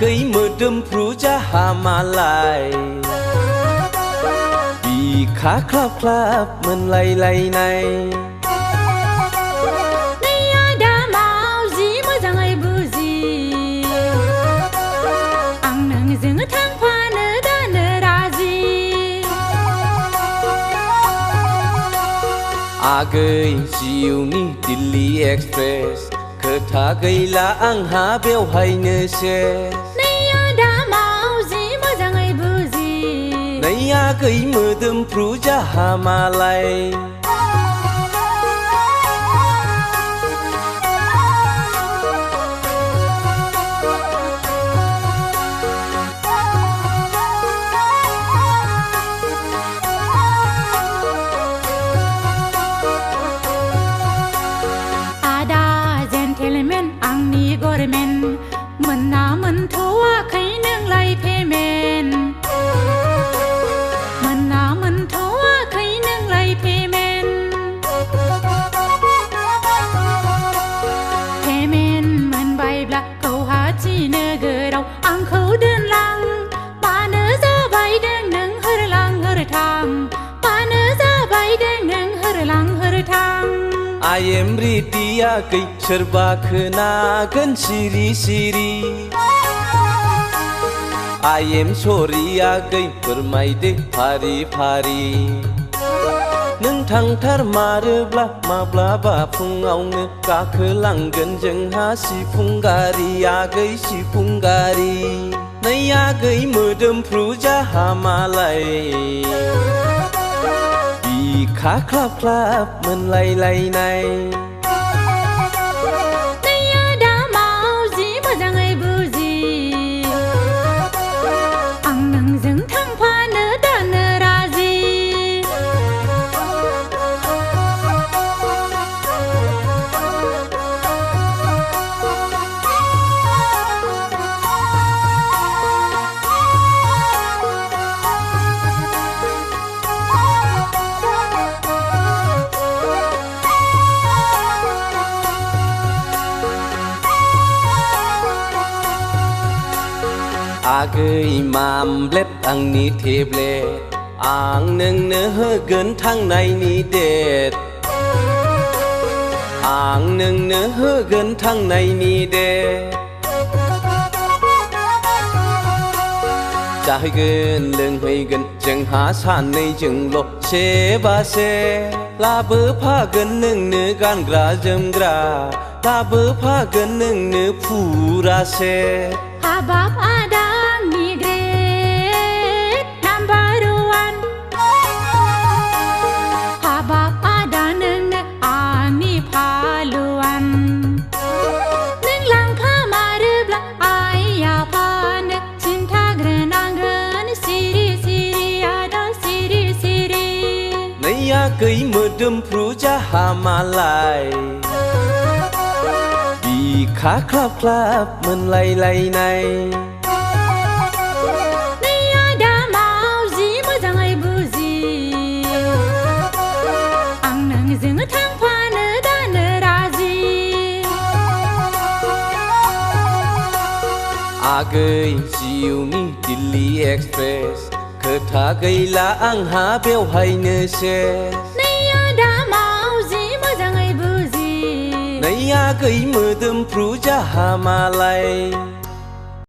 गै मोदोमफ्रु जाहामालाय बिखा ख्लाब ख्लाब मोनलायलायनाय नै आदा मावजि मोजाङै बुजि आं नोंजों थांफानो दानो राजि आगै जिउनि दिल्ली एक्सप्रेस खोथा गैला आंहा बेवहायनो सेस नै आदा मावजि मोजाङै बुजि नै आगै मोदोमफ्रु जाहामालाय आंनि गरमेन मोनना मोनथ'वाखै नोंलाय पेमेन्ट मोनना मोनथ'वाखै नोंलाय पेमेन्ट मोनबायब्ला गुवाहाटि नोगोराव आंखौ दोनलां मानो जाबायदों नों होरलां होरथां मानो जाबायदों नों होरलां होरथां I am ready आगै सोरबा खोनागोन सिरि सिरि I am sorry आगै फोरमायदो फारि फारि नों थांथारमारोब्ला माब्लाबा फुङावनो गाखोलांगोन जोंहा सिफुं गारि आगै सिफुं गारि नै आगै मोदोमफ्रु जाहामालाय बिखा ख्लाब ख्लाब मोनलायलायनाय नै आदा मावजि मोजाङै बुजि आं नोंजों थांफानो दानो राजि आगै मामब्लेट आंनि टेब्लेट आं नोंनो होगोन थांनायनि डेट आं नोंनो होगोन थांनायनि डेट जाहैगोन लोंहैगोन जोंहा सानैजोंल' सेबासे लाबोफागोन नोंनो गानग्रा जोमग्रा लाबोफागोन नोंनो फुरासे हाबाब आदा आंनि ग्रेट नाम्बार वान हाबाब आदा नोंनो आंनि फालुवान नों लांखामारोब्ला आइ आफानो खिन्थाग्रोनांगोन सिरि सिरि आदा सिरि सिरि नै आगै मोदोमफ्रु जाहामालाय बिखा ख्लाब ख्लाब मोनलायलायनाय नै आदा मावजि मोजाङै बुजि आं नोंजों थांफानो दानो राजि आगै जिउनि दिल्ली एक्सप्रेस खोथा गैला आंहा बेवहायनो सेस नै आदा मावजि मोजाङै बुजि नै आगै मोदोमफ्रु जाहामालाय